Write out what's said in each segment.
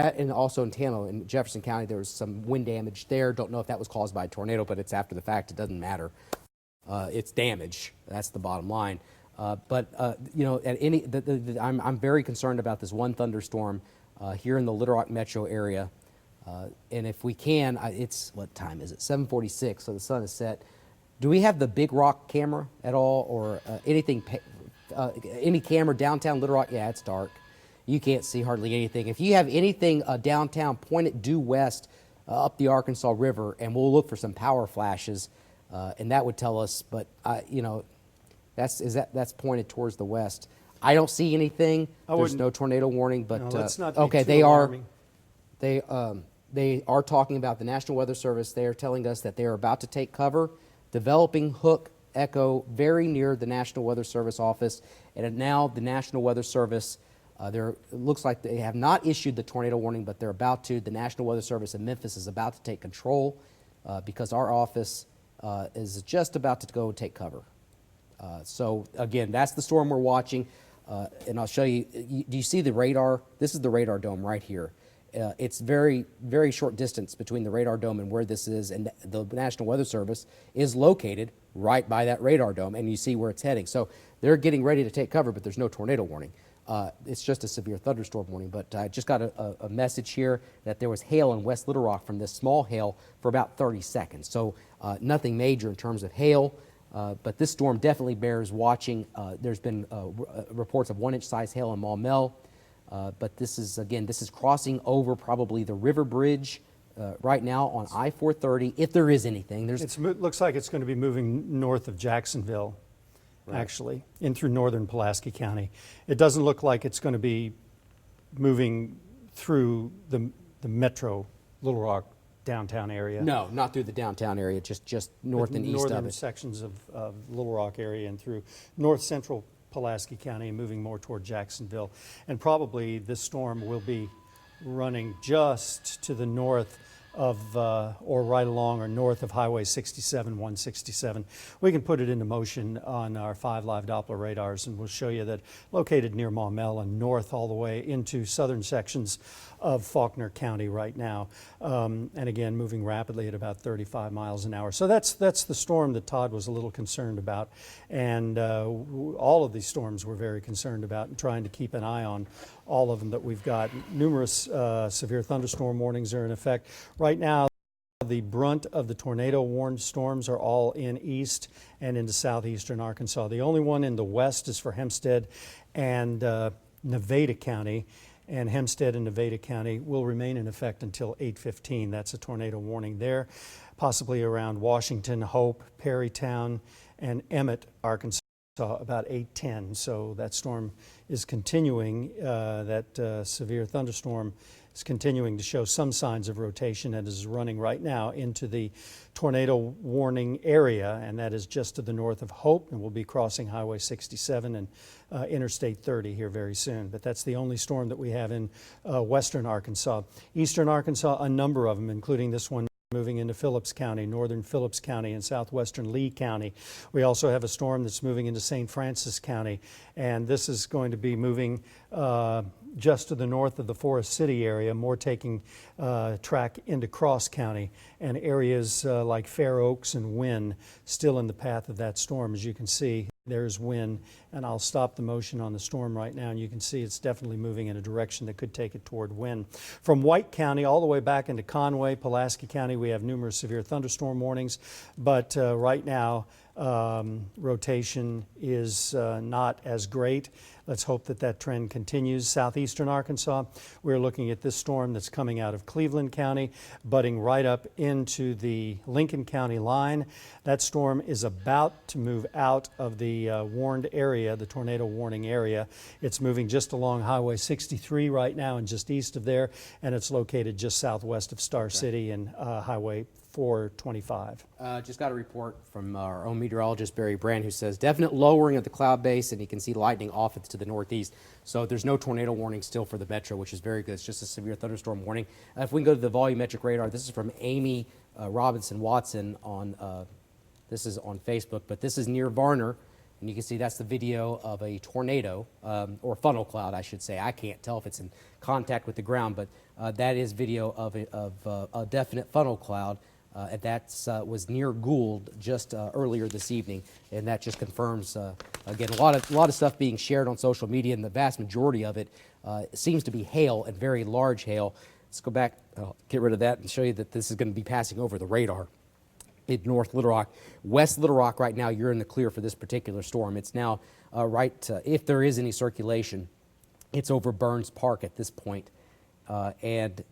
And also in Tano, in Jefferson County, there was some wind damage there. Don't know if that was caused by a tornado, but it's after the fact. It doesn't matter. It's damage. That's the bottom line. You know, at any, I'm very concerned about this one thunderstorm here in the Little Rock metro area. And if we can, it's, what time is it? 7:46, so the sun is set. Do we have the Big Rock camera at all, or anything, any camera downtown Little Rock? Yeah, it's dark. You can't see hardly anything. If you have anything downtown, point it due west up the Arkansas River, and we'll look for some power flashes, and that would tell us. But you know, that's pointed towards the west. I don't see anything. There's no tornado warning, but no, let's not be okay, too they alarming. They are talking about the National Weather Service. They are telling us that they are about to take cover, developing hook echo very near the National Weather Service office, and now the National Weather Service. It looks like they have not issued the tornado warning, but they're about to. The National Weather Service in Memphis is about to take control because our office is just about to go take cover. So again, that's the storm we're watching, and I'll show you. Do you see the radar? This is the radar dome right here. It's very, very short distance between the radar dome and where this is, and the National Weather Service is located right by that radar dome, and you see where it's heading. So they're getting ready to take cover, but there's no tornado warning. It's just a severe thunderstorm warning, but I just got a message here that there was hail in West Little Rock from this small hail for about 30 seconds. So nothing major in terms of hail, but this storm definitely bears watching. There's been reports of 1-inch size hail in Maumelle, but this is, again, this is crossing over probably the river bridge right now on I-430, if there is anything. It looks like it's going to be moving north of Jacksonville. Actually, in through northern Pulaski County. It doesn't look like it's going to be moving through the metro Little Rock downtown area. No, not through the downtown area, just north and east of it. Northern sections of Little Rock area and through north central Pulaski County and moving more toward Jacksonville. And probably this storm will be running just to the north of, or right along or north of Highway 67, 167. We can put it into motion on our 5 live Doppler radars, and we'll show you that located near Maumelle and north all the way into southern sections of Faulkner County right now. And again, moving rapidly at about 35 miles an hour. So that's the storm that Todd was a little concerned about. And all of these storms we're very concerned about and trying to keep an eye on all of them that we've got. Numerous severe thunderstorm warnings are in effect. Right now, the brunt of the tornado warned storms are all in east and into southeastern Arkansas. The only one in the west is for Hempstead and Nevada County. And Hempstead and Nevada County will remain in effect until 8:15. That's a tornado warning there, possibly around Washington, Hope, Perrytown, and Emmett, Arkansas, about 8:10. So that storm is continuing, that severe thunderstorm is continuing to show some signs of rotation and is running right now into the tornado warning area, and that is just to the north of Hope, and we'll be crossing Highway 67 and Interstate 30 here very soon. But that's the only storm that we have in western Arkansas. Eastern Arkansas, a number of them, including this one moving into Phillips County, northern Phillips County, and southwestern Lee County. We also have a storm that's moving into St. Francis County, and this is going to be moving just to the north of the Forest City area, more taking track into Cross County, and areas like Fair Oaks and Wynn still in the path of that storm. As you can see, there's Wynn, and I'll stop the motion on the storm right now, and you can see it's definitely moving in a direction that could take it toward Wynn. From White County all the way back into Conway, Pulaski County, we have numerous severe thunderstorm warnings, but right now rotation is not as great. Let's hope that that trend continues. Southeastern Arkansas, we're looking at this storm that's coming out of Cleveland County, butting right up into the Lincoln County line. That storm is about to move out of the warned area, the tornado warning area. It's moving just along Highway 63 right now and just east of there, and it's located just southwest of Star City and Highway 425. Just got a report from our own meteorologist, Barry Brand, who says definite lowering of the cloud base, and he can see lightning off it to the northeast. So there's no tornado warning still for the metro, which is very good. It's just a severe thunderstorm warning. If we can go to the volumetric radar, this is from Amy Robinson Watson on, this is on Facebook, but this is near Varner, And you can see that's the video of a tornado, or funnel cloud, I should say. I can't tell if it's in contact with the ground, but that is video of a definite funnel cloud. And that was near Gould just earlier this evening, and that just confirms, again, a lot of stuff being shared on social media, and the vast majority of it seems to be hail, and very large hail. Let's go back, get rid of that, and show you that this is going to be passing over the radar in North Little Rock. West Little Rock right now, you're in the clear for this particular storm. It's now if there is any circulation, it's over Burns Park at this point, and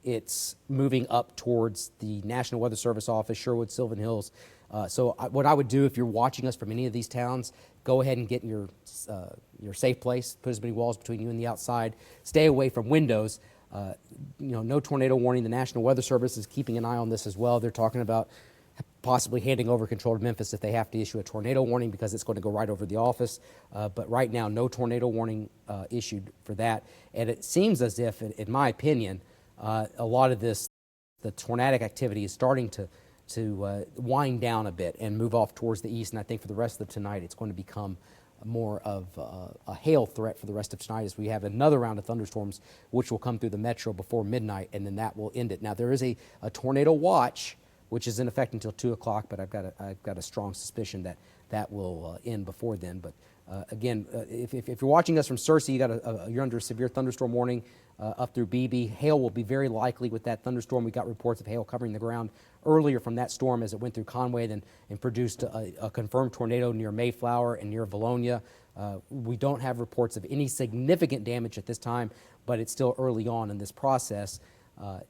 it's moving up towards the National Weather Service office, Sherwood, Sylvan Hills. What I would do if you're watching us from any of these towns, go ahead and get in your safe place, put as many walls between you and the outside, stay away from windows. No tornado warning. The National Weather Service is keeping an eye on this as well. They're talking about possibly handing over control to Memphis if they have to issue a tornado warning, because it's going to go right over the office. But right now, no tornado warning issued for that. And it seems as if, in my opinion, a lot of the tornadic activity is starting to wind down a bit and move off towards the east. And I think for the rest of tonight, it's going to become more of a hail threat for the rest of tonight, as we have another round of thunderstorms which will come through the metro before midnight, and then that will end it. Now, there is a tornado watch which is in effect until 2 o'clock, but I've got a strong suspicion that will end before then. But again, if you're watching us from Searcy, you're under a severe thunderstorm warning up through BB. Hail will be very likely with that thunderstorm. We got reports of hail covering the ground earlier from that storm as it went through Conway, and produced a confirmed tornado near Mayflower and near Valonia. We don't have reports of any significant damage at this time, but it's still early on in this process.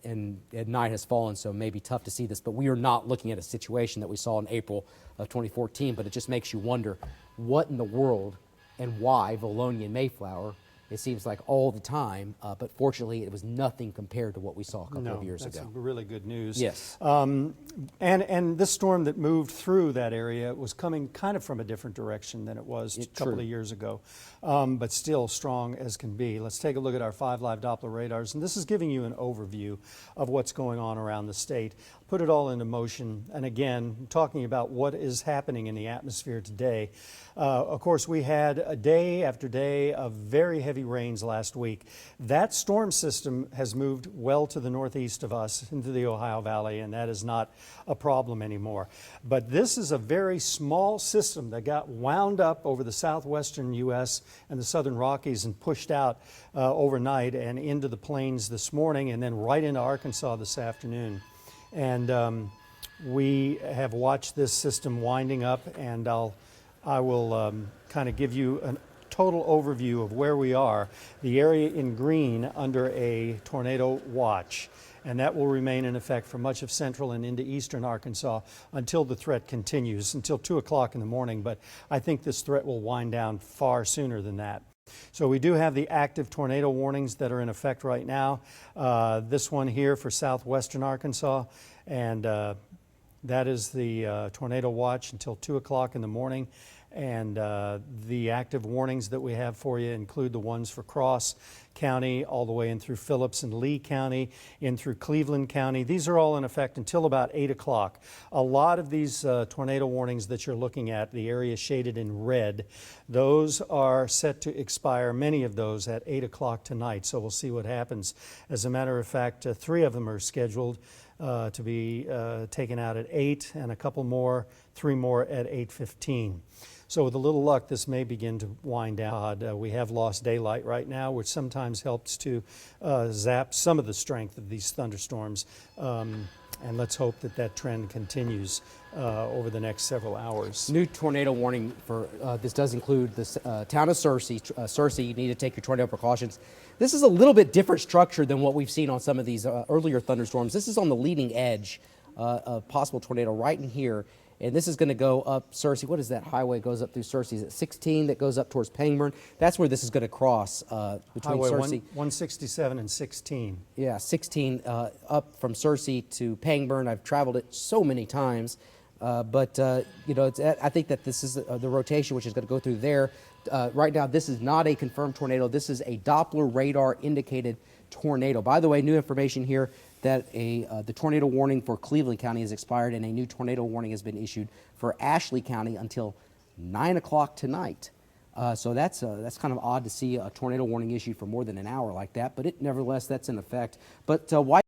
And night has fallen, so it may be tough to see this, but we are not looking at a situation that we saw in April of 2014, but it just makes you wonder what in the world and why Valonia and Mayflower. It seems like all the time, but fortunately it was nothing compared to what we saw a couple of years ago. That's really good news. Yes. And this storm that moved through that area was coming kind of from a different direction than it was a couple of years ago, but still strong as can be. Let's take a look at our 5 live Doppler radars, and this is giving you an overview of what's going on around the state. Put it all into motion, and again, talking about what is happening in the atmosphere today. Of course, we had a day after day of very heavy rains last week. That storm system has moved well to the northeast of us into the Ohio Valley, and that is not a problem anymore. But this is a very small system that got wound up over the southwestern U.S. and the southern Rockies and pushed out overnight and into the plains this morning, and then right into Arkansas this afternoon. And we have watched this system winding up, and I will kind of give you a total overview of where we are. The area in green under a tornado watch, and that will remain in effect for much of central and into eastern Arkansas until the threat continues, until 2 o'clock in the morning. But I think this threat will wind down far sooner than that. So we do have the active tornado warnings that are in effect right now. This one here for southwestern Arkansas, and that is the tornado watch until 2 o'clock in the morning. And the active warnings that we have for you include the ones for Cross County all the way in through Phillips and Lee County, in through Cleveland County. These are all in effect until about 8 o'clock. A lot of these tornado warnings that you're looking at, the area shaded in red, those are set to expire, many of those, at 8 o'clock tonight. So we'll see what happens. As a matter of fact, 3 of them are scheduled to be taken out at 8, and a couple more, 3 more at 8:15. So with a little luck, this may begin to wind down. We have lost daylight right now, which sometimes helps to zap some of the strength of these thunderstorms. And let's hope that that trend continues over the next several hours. New tornado warning for this does include the town of Searcy. Searcy, you need to take your tornado precautions. This is a little bit different structure than what we've seen on some of these earlier thunderstorms. This is on the leading edge of possible tornado right in here. And this is going to go up Searcy. What is that highway goes up through Searcy? Is it 16 that goes up towards Pangburn? That's where this is going to cross between Highway Searcy. 167 and 16. Yeah, 16 up from Searcy to Pangburn. I've traveled it so many times. But I think that this is the rotation which is going to go through there. Right now, this is not a confirmed tornado. This is a Doppler radar indicated tornado. By the way, new information here that the tornado warning for Cleveland County has expired, and a new tornado warning has been issued for Ashley County until 9 o'clock tonight. So that's kind of odd to see a tornado warning issued for more than an hour like that, but nevertheless, that's in effect. But why